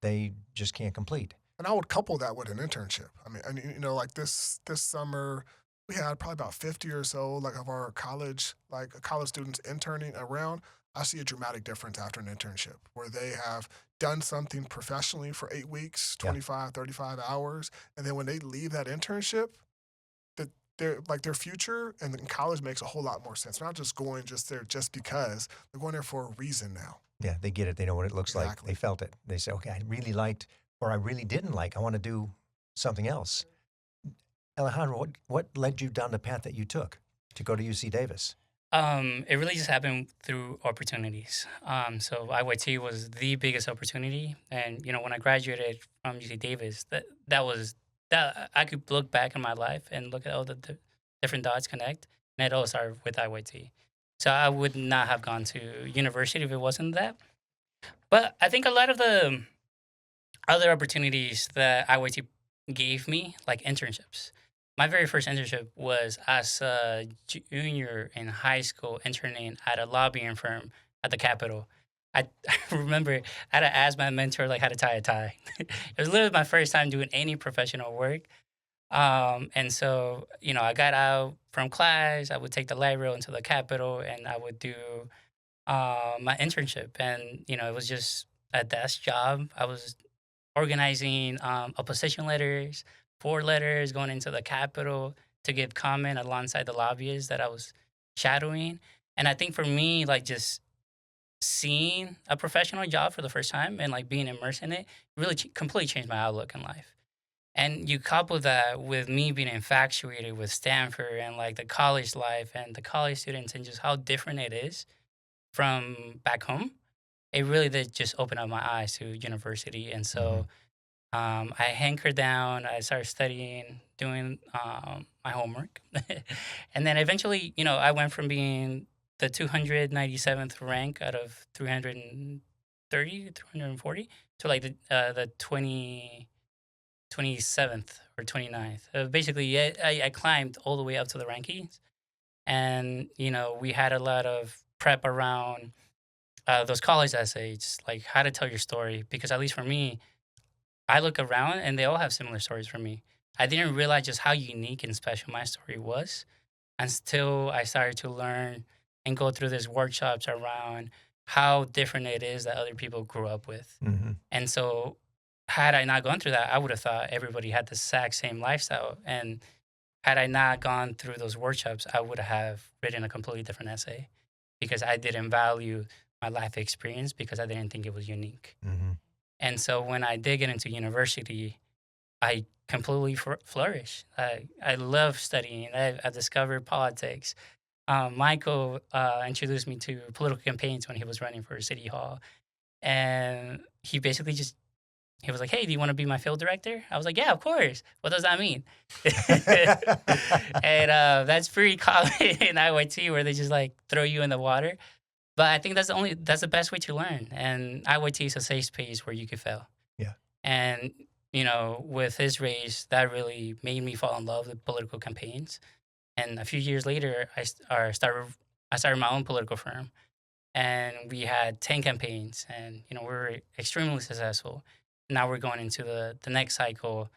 they just can't complete. And I would couple that with an internship. I mean, and like this summer, we had probably about 50 or so of our college students interning around. I see a dramatic difference after an internship, where they have done something professionally for 8 weeks, Yeah. 25, 35 hours, and then when they leave that internship, that their future and in college makes a whole lot more sense. They're not just going there just because. They're going there for a reason now. Yeah, they get it. They know what it looks like. Exactly. They felt it. They say, okay, I really liked, or I really didn't like. I want to do something else. Alejandro, what led you down the path that you took to go to UC Davis? It really just happened through opportunities. So IYT was the biggest opportunity, and when I graduated from UC Davis, that I could look back in my life and look at all the different dots connect, and it all started with IYT. So I would not have gone to university if it wasn't that. But I think a lot of the other opportunities that IYT gave me, like internships. My very first internship was as a junior in high school, interning at a lobbying firm at the Capitol. I, I remember I had to ask my mentor like how to tie a tie. It was literally my first time doing any professional work. And so, I got out from class. I would take the light rail into the Capitol, and I would do my internship. And it was just a desk job. I was organizing opposition letters, 4 letters going into the Capitol to give comment alongside the lobbyists that I was shadowing. And I think for me, like, just seeing a professional job for the first time and like being immersed in it really completely changed my outlook in life. And you couple that with me being infatuated with Stanford and like the college life and the college students and just how different it is. from back home, it really did just open up my eyes to university. And so I hankered down, I started studying, doing my homework. And then eventually, I went from being the 297th rank out of 330, 340 to like the 27th or 29th. Basically, I climbed all the way up to the rankings. And, we had a lot of prep around those college essays, like how to tell your story. Because at least for me, I look around and they all have similar stories for me. I didn't realize just how unique and special my story was until I started to learn and go through these workshops around how different it is that other people grew up with. And so, had I not gone through that, I would have thought everybody had the exact same lifestyle. And had I not gone through those workshops, I would have written a completely different essay because I didn't value my life experience because I didn't think it was unique. And so when I did get into university, I completely flourished. I love studying. I discovered politics. Michael introduced me to political campaigns when he was running for City Hall. And he basically he was like, hey, do you want to be my field director? I was like, yeah, of course. What does that mean? And that's pretty common in IYT where they just like throw you in the water. But I think that's the best way to learn. And IYT is a safe space where you could fail. Yeah. And, with his race, that really made me fall in love with political campaigns. And a few years later, I started my own political firm. And we had 10 campaigns and, we were extremely successful. Now we're going into the next cycle,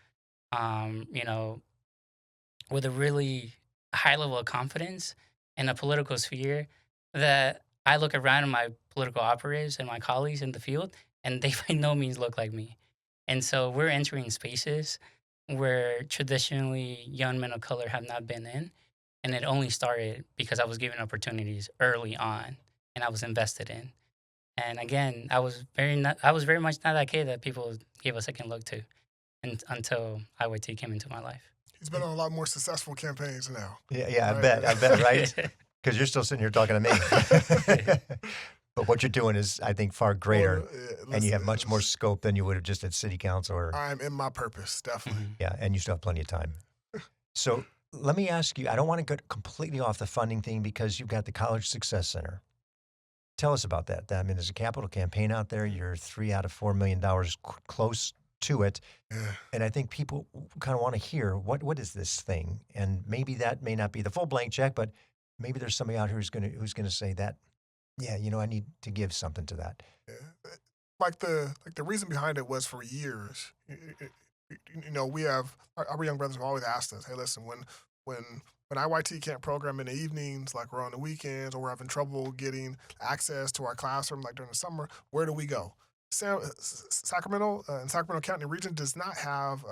with a really high level of confidence in a political sphere that I look around at my political operatives and my colleagues in the field, and they by no means look like me. And so we're entering spaces where traditionally young men of color have not been in. And it only started because I was given opportunities early on and I was invested in. And again, I was very much not that kid that people gave a second look to until IYT came into my life. He's been on a lot more successful campaigns now. Yeah, right? I bet, right? Because you're still sitting here talking to me. But what you're doing is, I think, far greater, and you have much more scope than you would have just at city council. I'm in my purpose, definitely. Yeah, and you still have plenty of time. So let me ask you, I don't want to go completely off the funding thing because you've got the College Success Center. Tell us about that. I mean, there's a capital campaign out there. You're $3 out of $4 million close to it. Yeah. And I think people kind of want to hear, what is this thing? And maybe that may not be the full blank check, but maybe there's somebody out here who's going to say that, yeah, I need to give something to that. Yeah. Like the reason behind it was for years, we have, our young brothers have always asked us, hey, listen, when IYT can't program in the evenings, like we're on the weekends, or we're having trouble getting access to our classroom, like during the summer, where do we go? Sacramento and Sacramento County region does not have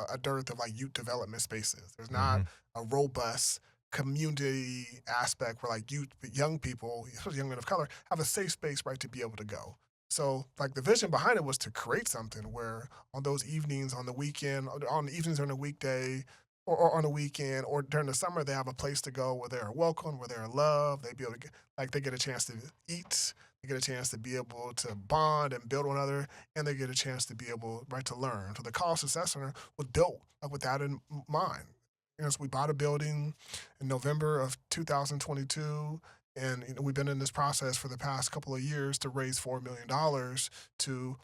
a dearth of like youth development spaces. There's not a robust community aspect where like young people, especially young men of color, have a safe space, right, to be able to go. So like the vision behind it was to create something where on those evenings, on the weekend, on the evenings during the weekday, or on the weekend, or during the summer, they have a place to go where they're welcome, where they're loved. They be able to they get a chance to eat, they get a chance to be able to bond and build one another, and they get a chance to be able, right, to learn. So the College Success Center was built with that in mind. So we bought a building in November of 2022, and we've been in this process for the past couple of years to raise $4 million to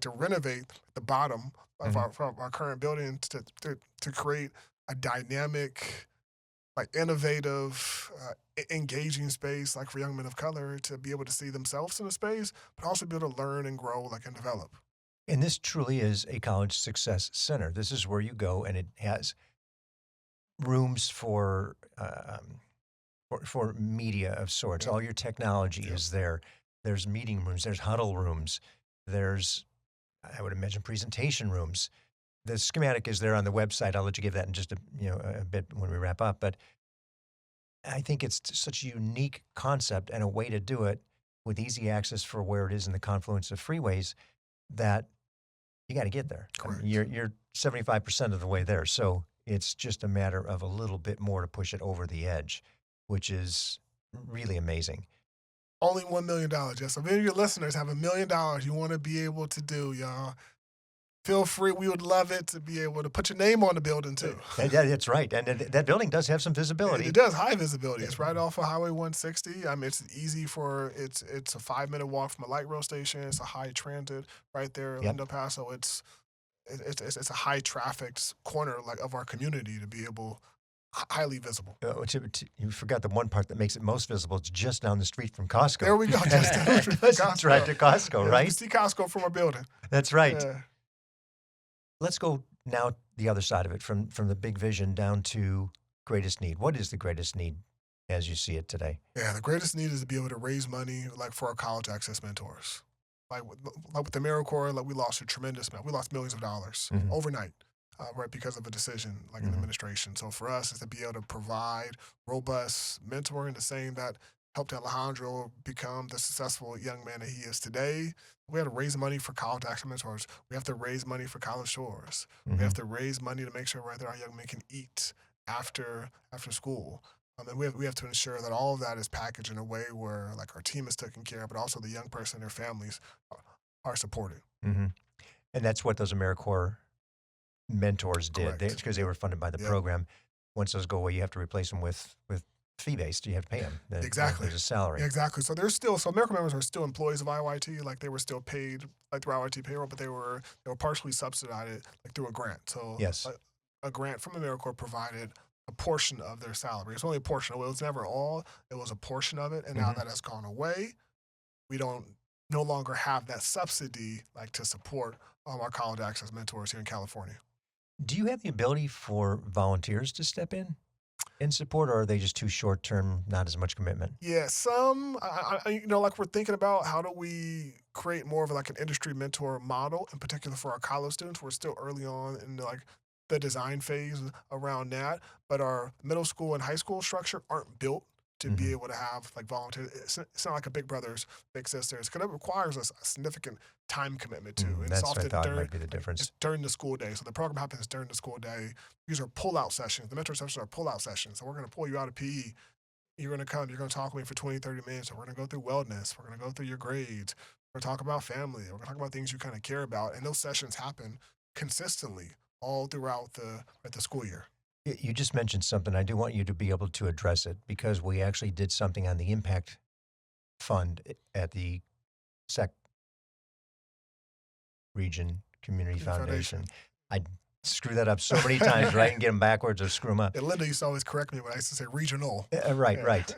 to renovate the bottom of our current building to create a dynamic, like innovative, engaging space, like for young men of color to be able to see themselves in a space, but also be able to learn and grow, like, and develop. And this truly is a College Success Center. This is where you go, and it has rooms for media of sorts. All your technology is there. There's meeting rooms. There's huddle rooms. There's, I would imagine, presentation rooms. The schematic is there on the website. I'll let you give that in just a bit when we wrap up. But I think it's such a unique concept and a way to do it with easy access for where it is in the confluence of freeways that you got to get there. I mean, you're 75% of the way there. So it's just a matter of a little bit more to push it over the edge, which is really amazing. Only $1 million. Yes. So if any of your listeners have $1 million you want to be able to do, y'all, feel free. We would love it to be able to put your name on the building too. Yeah, that's right. And that building does have some visibility. It does, high visibility. It's right off of Highway 160. I mean, it's easy it's a 5-minute walk from a light rail station. It's a high transit right there in El Paso. It's a high trafficked corner like of our community to be able highly visible. You forgot the one part that makes it most visible. It's just down the street from Costco. There we go. Just down the street from Costco. It's right to Costco, right? You can see Costco from our building. That's right. Yeah. Let's go now the other side of it, from the big vision down to greatest need. What is the greatest need as you see it today? Yeah, the greatest need is to be able to raise money like for our college access mentors. Like with the AmeriCorps, like we lost a tremendous amount. We lost millions of dollars overnight, right, because of a decision like an administration. So for us is to be able to provide robust mentoring, the same that helped Alejandro become the successful young man that he is today. We have to raise money for college access mentors. We have to raise money for college tours. We have to raise money to make sure right that our young men can eat after school. And we have to ensure that all of that is packaged in a way where like our team is taken care of, but also the young person and their families are supported. And that's what those AmeriCorps mentors did, because they were funded by the program. Once those go away, you have to replace them with fee-based. You have to pay them. Exactly. There's a salary. Exactly. So AmeriCorps members are still employees of IYT, like they were still paid like through IYT payroll, but they were partially subsidized like through a grant. So yes, a grant from AmeriCorps provided a portion of their salary. It's only a portion. It was never all. It was a portion of it. And now that has gone away, we no longer have that subsidy like to support our college access mentors here in California. Do you have the ability for volunteers to step in support, or are they just too short-term, not as much commitment? Yeah, some, like we're thinking about how do we create more of like an industry mentor model, in particular for our college students. We're still early on in like the design phase around that, but our middle school and high school structure aren't built to be able to have like volunteers. It's not like a big brothers, big sisters, because it requires us a significant time commitment too. That's what I thought might be the difference. It's during the school day. So the program happens during the school day. These are pull-out sessions. The mentor sessions are pull-out sessions. So we're going to pull you out of PE. You're going to come. You're going to talk with me for 20, 30 minutes. And we're going to go through wellness. We're going to go through your grades. We're going to talk about family. We're going to talk about things you kind of care about. And those sessions happen consistently all throughout the school year. You just mentioned something. I do want you to be able to address it, because we actually did something on the Impact Fund at the SEC Region Community Foundation. I screw that up so many times, right? And get them backwards or screw them up. And Linda used to always correct me when I used to say regional. Right.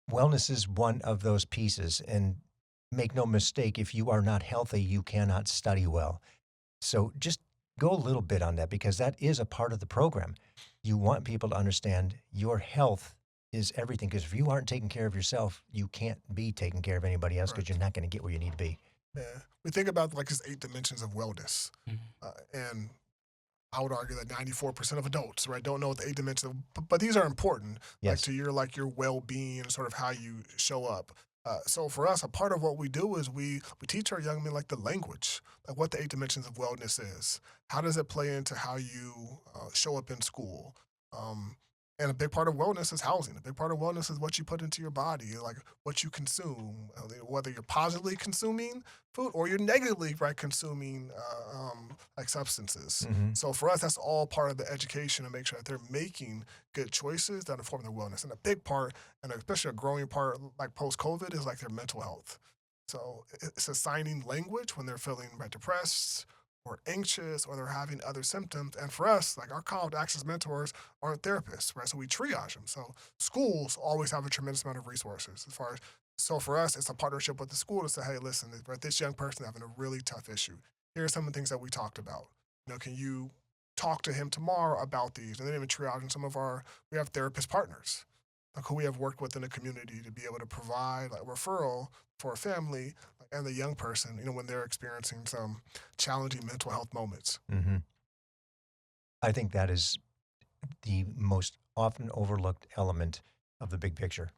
Wellness is one of those pieces. And make no mistake, if you are not healthy, you cannot study well. So just go a little bit on that, because that is a part of the program. You want people to understand your health is everything, because if you aren't taking care of yourself, you can't be taking care of anybody else, because you're not going to get where you need to be. Yeah. We think about like just 8 dimensions of wellness. And I would argue that 94% of adults, right, don't know what the 8 dimensions of, but these are important, like to your well-being and sort of how you show up. So for us, a part of what we do is we teach our young men like the language, like what the 8 dimensions of wellness is. How does it play into how you show up in school? And a big part of wellness is housing. A big part of wellness is what you put into your body, like what you consume, whether you're positively consuming food or you're negatively consuming like substances. So for us, that's all part of the education to make sure that they're making good choices that inform their wellness. And a big part, and especially a growing part like post-COVID, is like their mental health. So it's assigning language when they're feeling depressed or anxious, or they're having other symptoms. And for us, like our college access mentors aren't therapists, right? So we triage them. So schools always have a tremendous amount of resources so for us, it's a partnership with the school to say, hey, listen, this young person is having a really tough issue. Here are some of the things that we talked about. Can you talk to him tomorrow about these? And then even triaging we have therapist partners, like who we have worked with in the community to be able to provide like referral for a family and the young person, when they're experiencing some challenging mental health moments. I think that is the most often overlooked element of the big picture.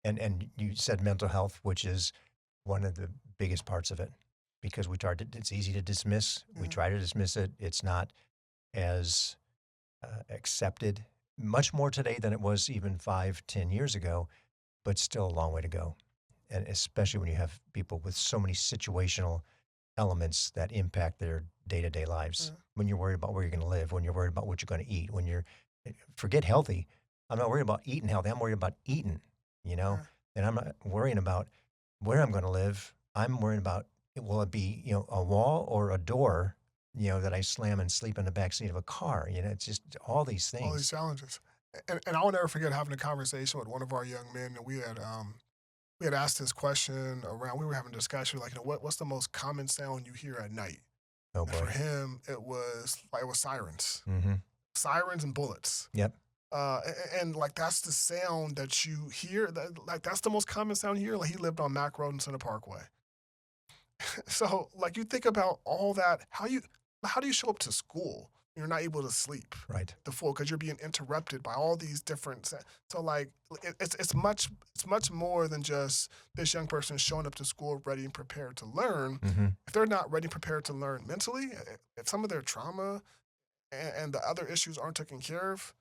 And you said mental health, which is one of the biggest parts of it, because it's easy to dismiss. We try to dismiss it. It's not as accepted, much more today than it was even 5-10 years ago. but still a long way to go. And especially when you have people with so many situational elements that impact their day-to-day lives. Yeah. When you're worried about where you're going to live, when you're worried about what you're going to eat, when you're, forget healthy. I'm not worried about eating healthy. I'm worried about eating, Yeah. and I'm not worrying about where I'm going to live. I'm worrying about, will it be, a wall or a door, that I slam and sleep in the backseat of a car. It's just all these things. All these challenges. And I'll never forget having a conversation with one of our young men, and we had asked this question around. We were having a discussion like, what's the most common sound you hear at night? Oh And for boy. him, it was sirens, Mm-hmm. sirens and bullets. Yep. And like that's the sound that you hear. That's the most common sound you hear. Like he lived on Mack Road and Center Parkway. So like you think about all that. How do you show up to school? You're not able to sleep Right. the full because you're being interrupted by all these different. So like it's much more than just this young person showing up to school ready and prepared to learn. Mm-hmm. If they're not ready and prepared to learn mentally, if some of their trauma and the other issues aren't taken care of,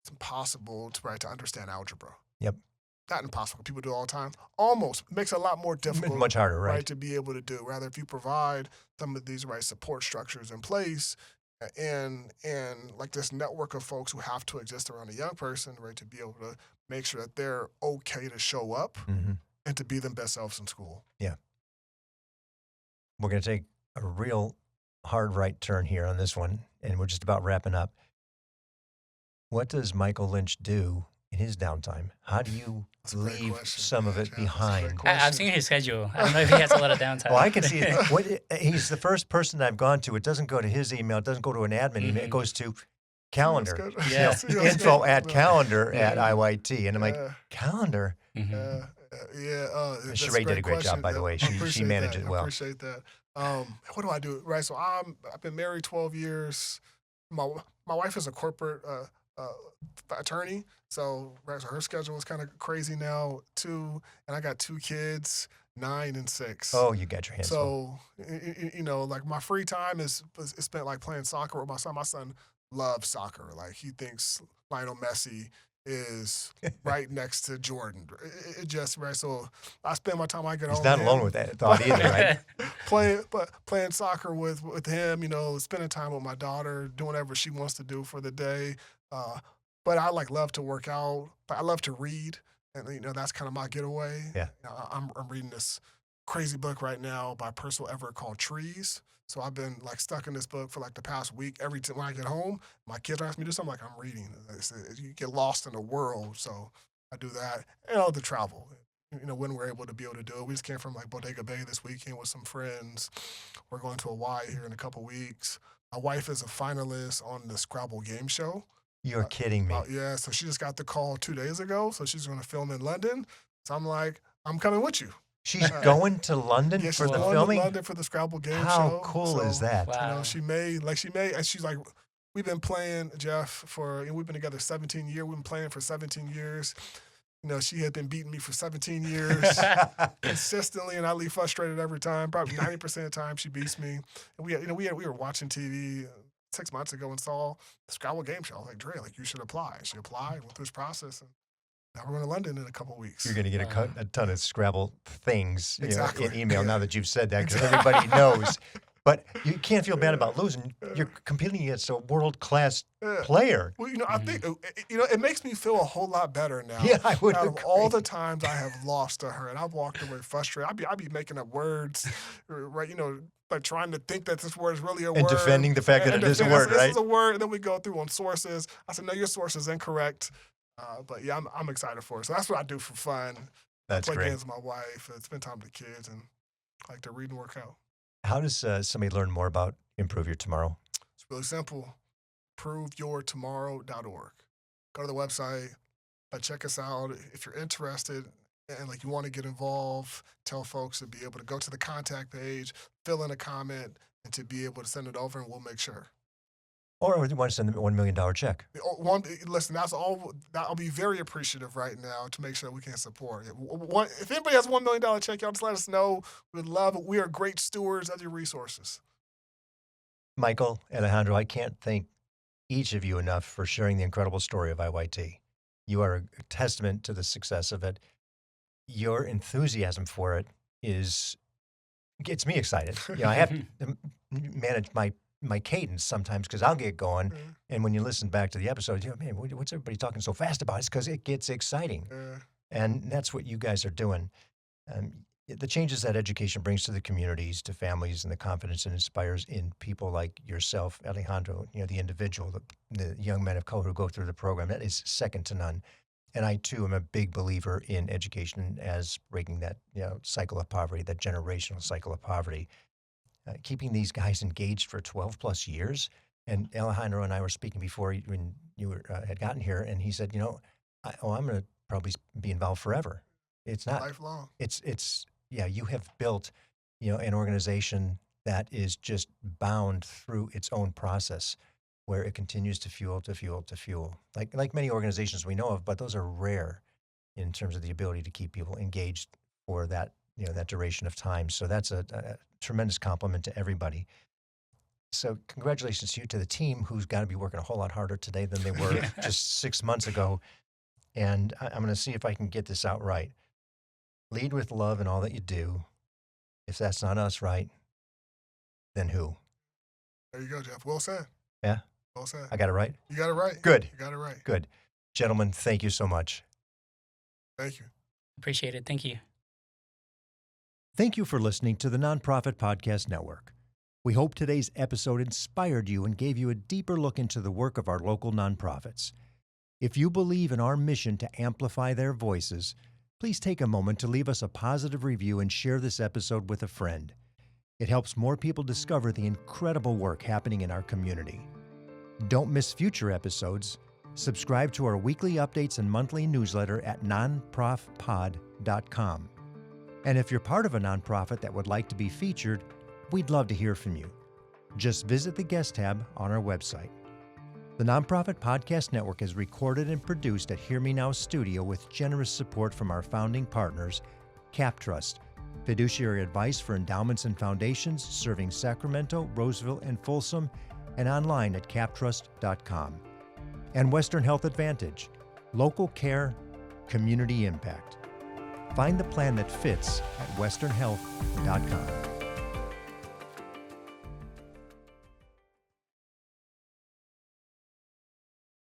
it's impossible to understand algebra. Yep. Not impossible. People do it all the time. Almost makes it a lot more difficult. Much harder, right? To be able to do. Rather, if you provide some of these support structures in place, and like this network of folks who have to exist around a young person, right, to be able to make sure that they're okay to show up Mm-hmm. and to be their best selves in school. Yeah. We're going to take a real hard right turn here on this one, and we're just about wrapping up. What does Michael Lynch do in his downtime? How do you That's a great leave question, some of man. it Yeah, that's a great behind? question. I've seen his schedule. I don't know if he has a lot of downtime. Well, I can see it. He's the first person I've gone to. It doesn't go to his email. It doesn't go to an admin email. It Mhm. goes to calendar. Good. Yeah. Info at calendar at Yeah. IYT. And I'm like, Yeah. calendar? Mhm. That's Sheree did a great job, question. by the way. I She appreciate managed that. it well. I appreciate that. What do I do? Right. So I've been married 12 years. My wife is a corporate attorney. So her schedule is kind of crazy now too. And I got 2 kids, 9 and 6. Oh, you got your hands full. So, like my free time is spent like playing soccer with my son. My son loves soccer. Like he thinks Lionel Messi is right next to Jordan. It just, right. So I spend my time, I get He's home. not with alone him, with that thought either, right? playing soccer with him, spending time with my daughter, doing whatever she wants to do for the day. But I love to work out, but I love to read. And, that's kind of my getaway. Yeah. I'm reading this crazy book right now by Percival Everett called Trees. So I've been stuck in this book for the past week. Every time when I get home, my kids ask me to do something, I'm reading. You get lost in the world. So I do that. And the travel. When we're able to be able to do it. We just came from Bodega Bay this weekend with some friends. We're going to Hawaii here in a couple weeks. My wife is a finalist on the Scrabble game show. You're kidding me. Yeah, so she just got the call 2 days ago. So she's going to film in London. So I'm like, I'm coming with you. She's going to London Yeah, for she's the going filming? to London for the Scrabble game show. How cool is that? Wow. She may, and she's like, we've been playing, Jeff, we've been together 17 years. We've been playing for 17 years. She had been beating me for 17 years consistently, and I leave frustrated every time. Probably 90% of the time she beats me. And we were watching TV 6 months ago and saw the Scrabble game show. I was like, Dre, you should apply. She applied, went through this process, and now we're going to London in a couple weeks. You're going to get a ton of Scrabble things Exactly. in email now that you've said that, because everybody knows. But you can't feel bad about losing. You're competing against a world-class player. Well, I think, it makes me feel a whole lot better now. Yeah, I would Out of agree. all the times I have lost to her, and I've walked away frustrated. I'd be making up words, right? Trying to think that this word is really a word. And defending the fact that it is a word, this right? is a word, and then we go through on sources. I said, no, your source is incorrect. But yeah, I'm excited for it. So that's what I do for fun. That's Play great. games with my wife, spend time with the kids, and I like to read and work out. How does somebody learn more about Improve Your Tomorrow? It's really simple. improveyourtomorrow.org. Go to the website, check us out. If you're interested and you want to get involved, tell folks to be able to go to the contact page, fill in a comment, and to be able to send it over, and we'll make sure. Or if you want to send them a $1 million check. Listen, that's all. I'll be very appreciative right now to make sure we can support it. If anybody has $1 million check, y'all just let us know. We'd love it. We are great stewards of your resources. Michael, Alejandro, I can't thank each of you enough for sharing the incredible story of IYT. You are a testament to the success of it. your enthusiasm for it gets me excited. I have to manage my cadence sometimes because I'll get going. And when you listen back to the episodes, man, what's everybody talking so fast about? It's because it gets exciting. And that's what you guys are doing. The changes that education brings to the communities, to families, and the confidence it inspires in people like yourself, Alejandro, the individual, the young men of color who go through the program, that is second to none. And I, too, am a big believer in education as breaking that cycle of poverty, that generational cycle of poverty. Keeping these guys engaged for 12 plus years. And Alejandro and I were speaking before when you had gotten here, and he said, I'm going to probably be involved forever. It's not lifelong. It's you have built, an organization that is just bound through its own process, where it continues to fuel, like many organizations we know of, but those are rare in terms of the ability to keep people engaged for that, that duration of time. So that's a tremendous compliment to everybody. So congratulations to the team, who's got to be working a whole lot harder today than they were just 6 months ago. And I'm going to see if I can get this out right. Lead with love in all that you do. If that's not us, right, then who? There you go, Jeff. Well said. Yeah? Well said. I got it right? You got it right. Good. You got it right. Good. Gentlemen, thank you so much. Thank you. Appreciate it. Thank you. Thank you for listening to the Nonprofit Podcast Network. We hope today's episode inspired you and gave you a deeper look into the work of our local nonprofits. If you believe in our mission to amplify their voices, please take a moment to leave us a positive review and share this episode with a friend. It helps more people discover the incredible work happening in our community. Don't miss future episodes. Subscribe to our weekly updates and monthly newsletter at nonprofpod.com. And if you're part of a nonprofit that would like to be featured, we'd love to hear from you. Just visit the guest tab on our website. The Nonprofit Podcast Network is recorded and produced at Hear Me Now Studio with generous support from our founding partners, CapTrust, fiduciary advice for endowments and foundations serving Sacramento, Roseville, and Folsom, and online at captrust.com. And Western Health Advantage, local care, community impact. Find the plan that fits at westernhealth.com.